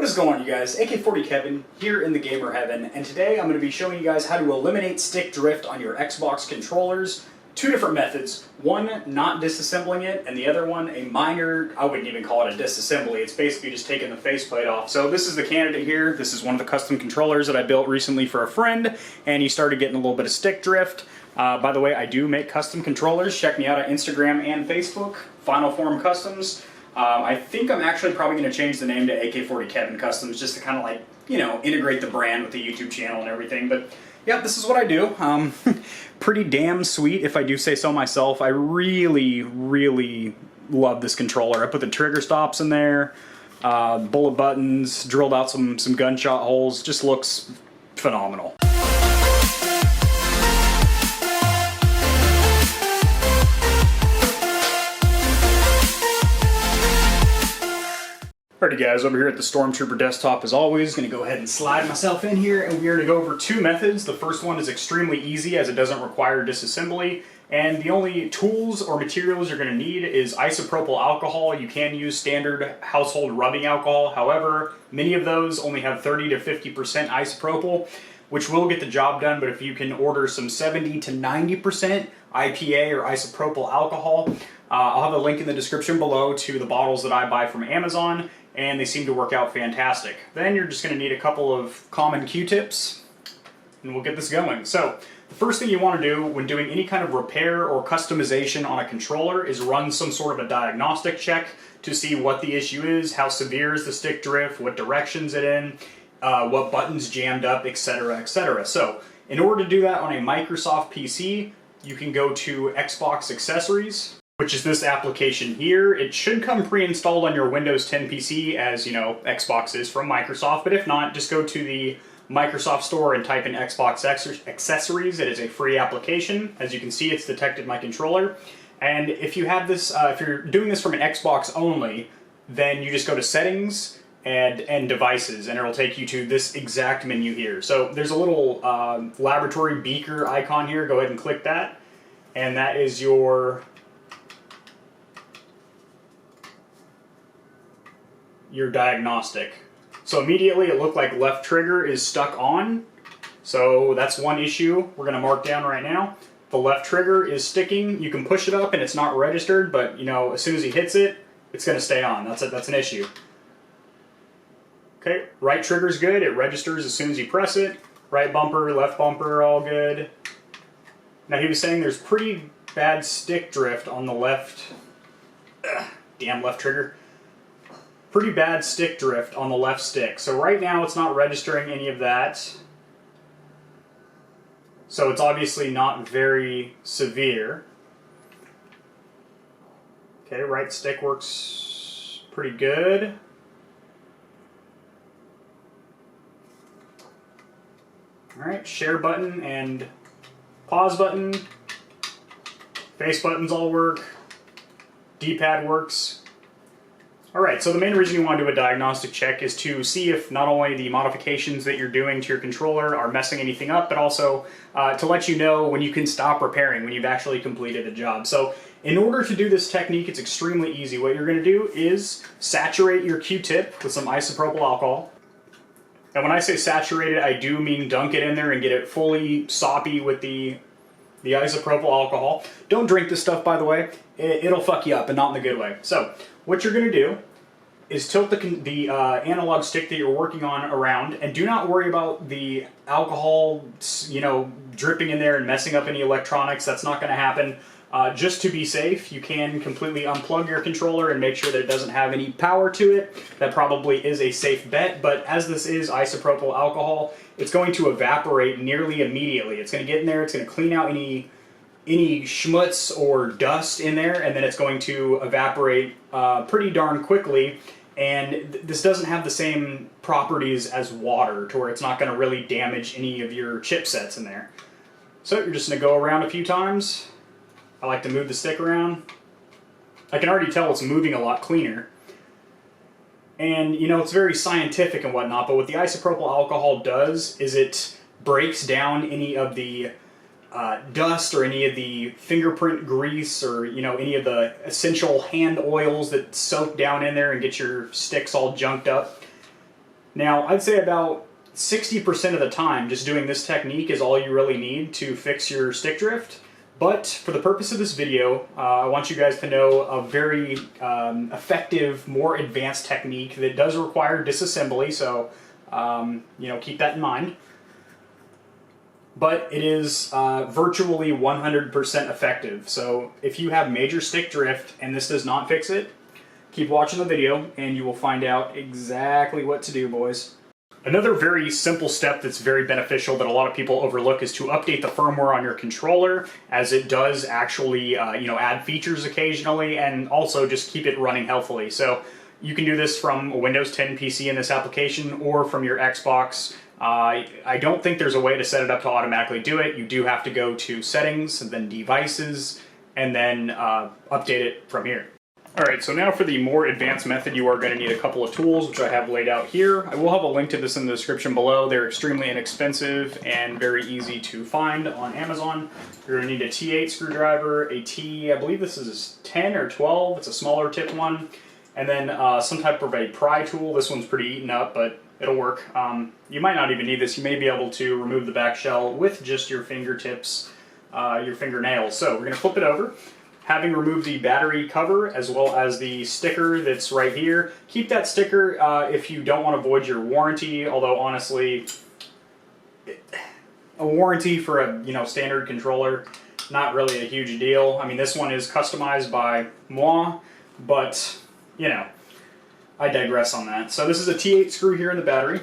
What is going on, you guys? AK40 Kevin here in the gamer heaven, and today I'm going to be showing you guys how to eliminate stick drift on your Xbox controllers. Two different methods. One, not disassembling it, and the other one, a minor, I wouldn't even call it a disassembly, it's basically just taking the faceplate off. So this is the candidate here. This is one of the custom controllers that I built recently for a friend, and he started getting a little bit of stick drift. By the way, I do make custom controllers. Check me out on Instagram and Facebook, Final Form Customs. I think I'm actually probably going to change the name to AK40 Kevin Customs just to kind of like, you know, integrate the brand with the YouTube channel and everything. But yeah, this is what I do. Pretty damn sweet if I do say so myself. I really love this controller. I put the trigger stops in there, bullet buttons, drilled out some gunshot holes. Just looks phenomenal. Alrighty guys, over here at the Stormtrooper desktop as always, going to go ahead and slide myself in here, and we're going to go over two methods. The first one is extremely easy as it doesn't require disassembly, and the only tools or materials you're going to need is isopropyl alcohol. You can use standard household rubbing alcohol, however, many of those only have 30 to 50% isopropyl, which will get the job done, but if you can order some 70 to 90% IPA or isopropyl alcohol, I'll have a link in the description below to the bottles that I buy from Amazon, and they seem to work out fantastic. Then you're just going to need a couple of common Q-tips, and we'll get this going. So, the first thing you want to do when doing any kind of repair or customization on a controller is run some sort of a diagnostic check to see what the issue is, how severe is the stick drift, what direction's it in, what buttons jammed up, etc., etc. So, in order to do that on a Microsoft PC, you can go to Xbox Accessories, which is this application here. It should come pre-installed on your Windows 10 PC, as you know, Xbox is from Microsoft, but if not, just go to the Microsoft Store and type in Xbox Accessories. It is a free application. As you can see, it's detected my controller. And if you have this, if you're doing this from an Xbox only, then you just go to Settings and Devices, and it'll take you to this exact menu here. So there's a little laboratory beaker icon here. Go ahead and click that, and that is your diagnostic. So immediately it looked like left trigger is stuck on. So that's one issue we're going to mark down right now. The left trigger is sticking. You can push it up and it's not registered, but you know, as soon as he hits it, it's going to stay on. That's an issue. Okay, right trigger's good. It registers as soon as you press it. Right bumper, left bumper, all good. Now he was saying there's pretty bad stick drift on the left. Damn left trigger. Pretty bad stick drift on the left stick. So right now it's not registering any of that. So it's obviously not very severe. Okay, right stick works pretty good. Alright, share button and pause button. Face buttons all work. D-pad works. Alright, so the main reason you want to do a diagnostic check is to see if not only the modifications that you're doing to your controller are messing anything up, but also to let you know when you can stop repairing, when you've actually completed a job. So in order to do this technique, it's extremely easy. What you're going to do is saturate your Q-tip with some isopropyl alcohol. And when I say saturate it, I do mean dunk it in there and get it fully soppy with the isopropyl alcohol. Don't drink this stuff, by the way. It'll fuck you up, and not in the good way. So what you're going to do is tilt the analog stick that you're working on around, and do not worry about the alcohol, you know, dripping in there and messing up any electronics. That's not going to happen. Just to be safe, you can completely unplug your controller and make sure that it doesn't have any power to it. That probably is a safe bet, but as this is isopropyl alcohol, it's going to evaporate nearly immediately. It's going to get in there, it's going to clean out any schmutz or dust in there, and then it's going to evaporate pretty darn quickly. And this doesn't have the same properties as water, to where it's not going to really damage any of your chipsets in there. So you're just going to go around a few times. I like to move the stick around. I can already tell it's moving a lot cleaner. And, you know, it's very scientific and whatnot, but what the isopropyl alcohol does is it breaks down any of the dust or any of the fingerprint grease or, you know, any of the essential hand oils that soak down in there and get your sticks all junked up. Now, I'd say about 60% of the time, just doing this technique is all you really need to fix your stick drift. But for the purpose of this video, I want you guys to know a very effective, more advanced technique that does require disassembly, so you know, keep that in mind. But it is virtually 100% effective. So if you have major stick drift and this does not fix it, keep watching the video and you will find out exactly what to do, boys. Another very simple step that's very beneficial that a lot of people overlook is to update the firmware on your controller, as it does actually you know, add features occasionally, and also just keep it running healthily. So you can do this from a Windows 10 PC in this application or from your Xbox. I don't think there's a way to set it up to automatically do it. You do have to go to Settings, and then Devices, and then update it from here. Alright, so now for the more advanced method, you are going to need a couple of tools, which I have laid out here. I will have a link to this in the description below. They're extremely inexpensive and very easy to find on Amazon. You're going to need a T8 screwdriver, I believe this is 10 or 12, it's a smaller tip one, and then some type of a pry tool. This one's pretty eaten up, but it'll work. You might not even need this. You may be able to remove the back shell with just your fingertips, your fingernails. So we're going to flip it over. Having removed the battery cover as well as the sticker that's right here, keep that sticker if you don't want to void your warranty, although honestly, a warranty for a standard controller, not really a huge deal. I mean, this one is customized by moi, but you know, I digress on that. So this is a T8 screw here in the battery,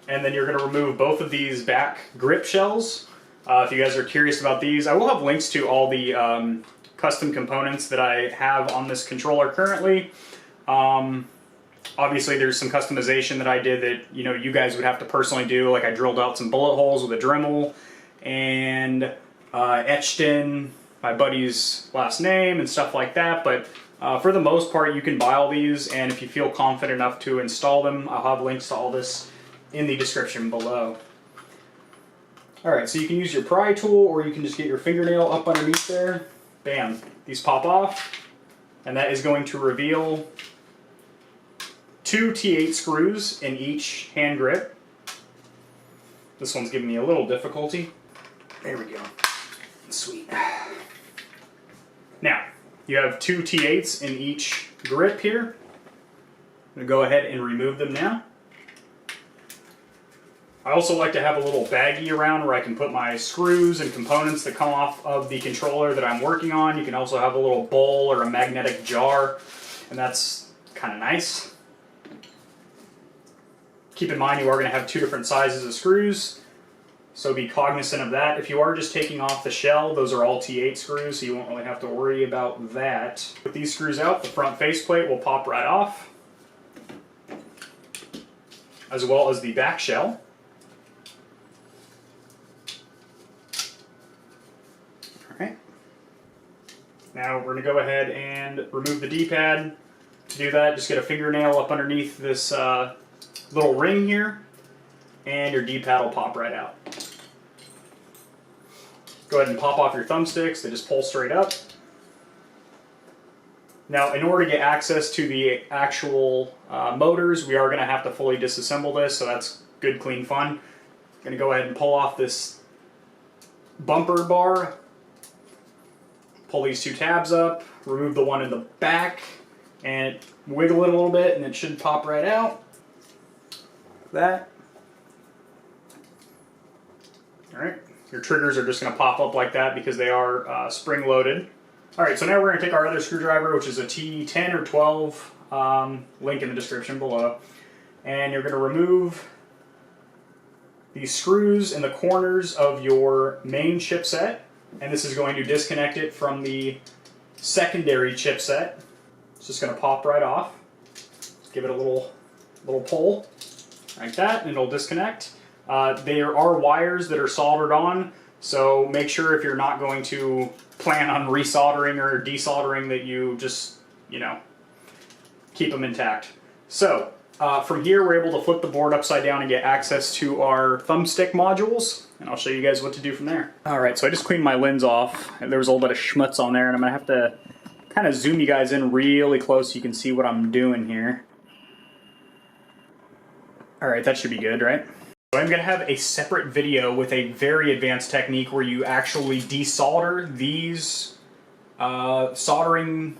and then you're going to remove both of these back grip shells. If you guys are curious about these, I will have links to all the custom components that I have on this controller currently. Obviously there's some customization that I did that you guys would have to personally do, like I drilled out some bullet holes with a Dremel and etched in my buddy's last name and stuff like that, but for the most part you can buy all these, and if you feel confident enough to install them, I'll have links to all this in the description below. Alright, so you can use your pry tool or you can just get your fingernail up underneath there. Bam, these pop off, and that is going to reveal 2 T8 screws in each hand grip. This one's giving me a little difficulty. There we go. Sweet. Now, you have 2 T8s in each grip here. I'm going to go ahead and remove them now. I also like to have a little baggie around where I can put my screws and components that come off of the controller that I'm working on. You can also have a little bowl or a magnetic jar, and that's kind of nice. Keep in mind you are going to have 2 different sizes of screws, so be cognizant of that. If you are just taking off the shell, those are all T8 screws, so you won't really have to worry about that. With these screws out, the front faceplate will pop right off, as well as the back shell. Now we're going to go ahead and remove the D-pad. To do that, just get a fingernail up underneath this little ring here, and your D-pad will pop right out. Go ahead and pop off your thumbsticks. They just pull straight up. Now, in order to get access to the actual motors, we are going to have to fully disassemble this, so that's good, clean fun. I'm going to go ahead and pull off this bumper bar. Pull these 2 tabs up, remove the one in the back, and wiggle it a little bit, and it should pop right out. That. Alright, your triggers are just going to pop up like that because they are spring-loaded. Alright, so now we're going to take our other screwdriver, which is a T10 or 12, link in the description below, and you're going to remove these screws in the corners of your main chipset. And this is going to disconnect it from the secondary chipset. It's just going to pop right off. Just give it a little pull, like that, and it'll disconnect. There are wires that are soldered on, so make sure if you're not going to plan on resoldering or desoldering that you just, keep them intact. So, from here we're able to flip the board upside down and get access to our thumbstick modules, and I'll show you guys what to do from there. Alright, so I just cleaned my lens off, and there was a little bit of schmutz on there, and I'm going to have to kind of zoom you guys in really close so you can see what I'm doing here. All right, that should be good, right? So I'm gonna have a separate video with a very advanced technique where you actually desolder these soldering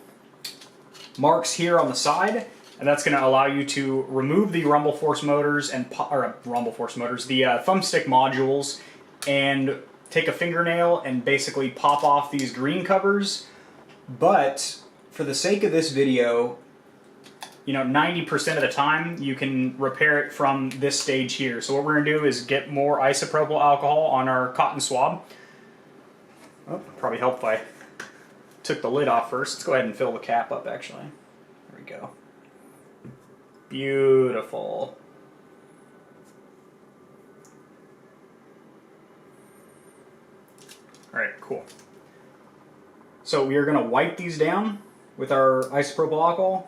marks here on the side, and that's gonna allow you to remove the rumble force motors and the thumbstick modules, and take a fingernail and basically pop off these green covers. But for the sake of this video, you know, 90% of the time you can repair it from this stage here. So what we're gonna do is get more isopropyl alcohol on our cotton swab. Oh, probably helped if I took the lid off first. Let's go ahead and fill the cap up actually. There we go. Beautiful. All right, cool. So we are gonna wipe these down with our isopropyl alcohol.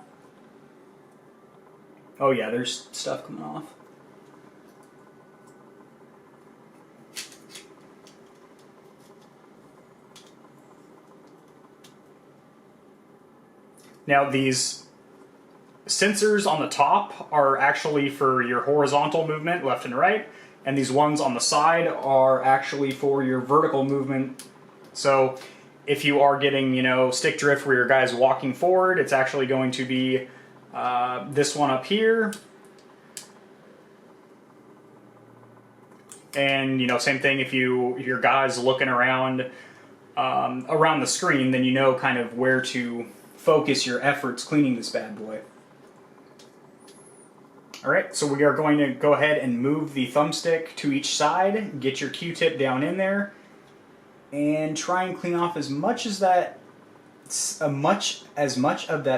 Oh yeah, there's stuff coming off. Now these sensors on the top are actually for your horizontal movement, left and right, and these ones on the side are actually for your vertical movement. So if you are getting, you know, stick drift where your guy's walking forward, it's actually going to be this one up here, and you know, same thing if your guy's looking around around the screen, then you know kind of where to focus your efforts cleaning this bad boy. All right, so we are going to go ahead and move the thumbstick to each side, get your Q-tip down in there, and try and clean off as much of that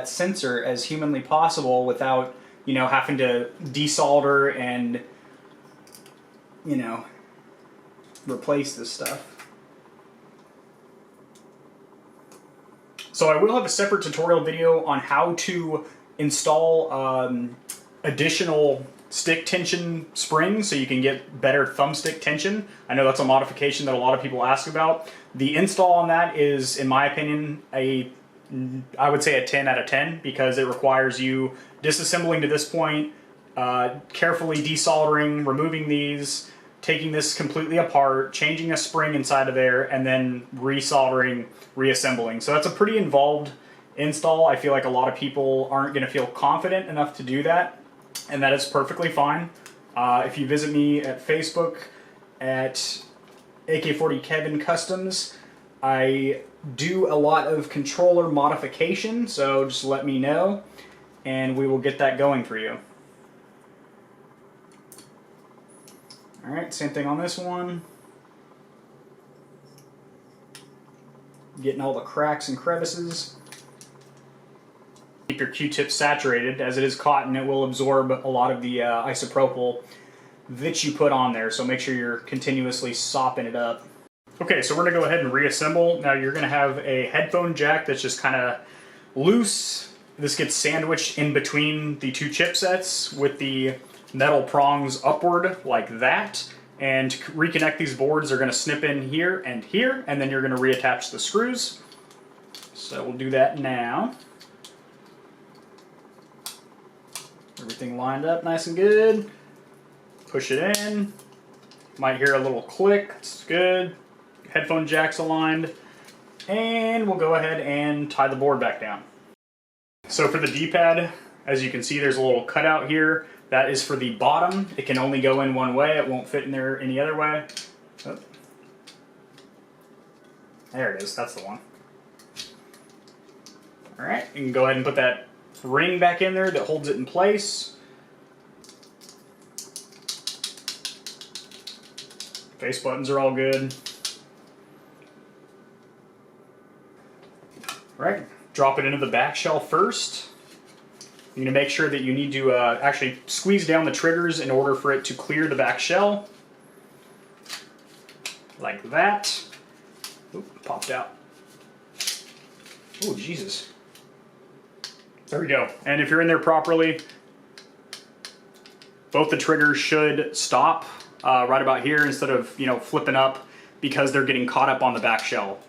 sensor as humanly possible without, you know, having to desolder and, you know, replace this stuff. So I will have a separate tutorial video on how to install additional stick tension springs so you can get better thumbstick tension. I know that's a modification that a lot of people ask about. The install on that is, in my opinion, I would say a 10 out of 10, because it requires you disassembling to this point, carefully desoldering, removing these, taking this completely apart, changing a spring inside of there, and then resoldering, reassembling. So that's a pretty involved install. I feel like a lot of people aren't going to feel confident enough to do that, and that is perfectly fine. If you visit me at Facebook at AK40 Kevin Customs, I do a lot of controller modification, so just let me know and we will get that going for you. Alright, same thing on this one. Getting all the cracks and crevices. Keep your Q-tip saturated. As it is cotton, it will absorb a lot of the isopropyl that you put on there, so make sure you're continuously sopping it up. Okay, so we're going to go ahead and reassemble. Now you're going to have a headphone jack that's just kind of loose. This gets sandwiched in between the two chipsets with the metal prongs upward like that. And to reconnect these boards, they're going to snip in here, and then you're going to reattach the screws. So we'll do that now. Everything lined up nice and good. Push it in. Might hear a little click. It's good. Headphone jack's aligned. And we'll go ahead and tie the board back down. So for the D-pad, as you can see, there's a little cutout here. That is for the bottom. It can only go in one way. It won't fit in there any other way. Oh. There it is. That's the one. All right, you can go ahead and put that ring back in there that holds it in place. Face buttons are all good. All right, drop it into the back shell first. You're going to make sure that you need to actually squeeze down the triggers in order for it to clear the back shell. Like that. Oop, popped out. Oh, Jesus. There we go. And if you're in there properly, both the triggers should stop right about here instead of, you know, flipping up because they're getting caught up on the back shell.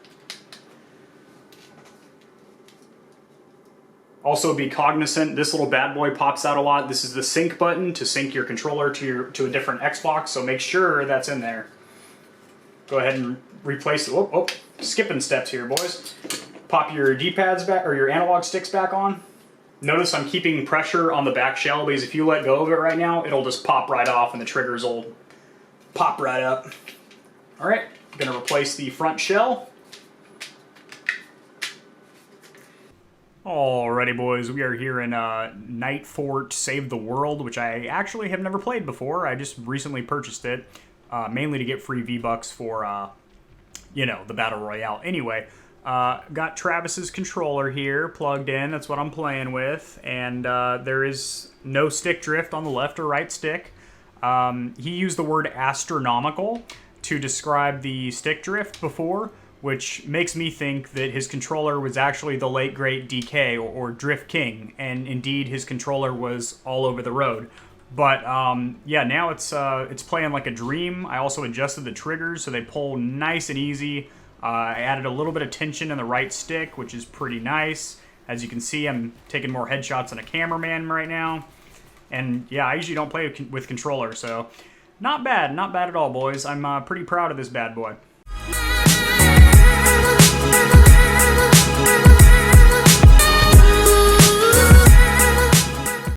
Also be cognizant, this little bad boy pops out a lot. This is the sync button to sync your controller to a different Xbox, so make sure that's in there. Go ahead and replace it. Skipping steps here, boys. Pop your D-pads back, or your analog sticks back on. Notice I'm keeping pressure on the back shell, because if you let go of it right now, it'll just pop right off and the triggers will pop right up. Alright, I'm going to replace the front shell. Alrighty, boys, we are here in Night Fort Save the World, which I actually have never played before. I just recently purchased it, mainly to get free V-Bucks for, you know, the Battle Royale. Anyway, got Travis's controller here plugged in. That's what I'm playing with, and there is no stick drift on the left or right stick. He used the word astronomical to describe the stick drift before, which makes me think that his controller was actually the late great DK or Drift King, and indeed his controller was all over the road. But yeah, now it's playing like a dream. I also adjusted the triggers so they pull nice and easy. I added a little bit of tension in the right stick, which is pretty nice. As you can see, I'm taking more headshots than a cameraman right now. And yeah, I usually don't play with controller, so not bad at all, boys. I'm pretty proud of this bad boy.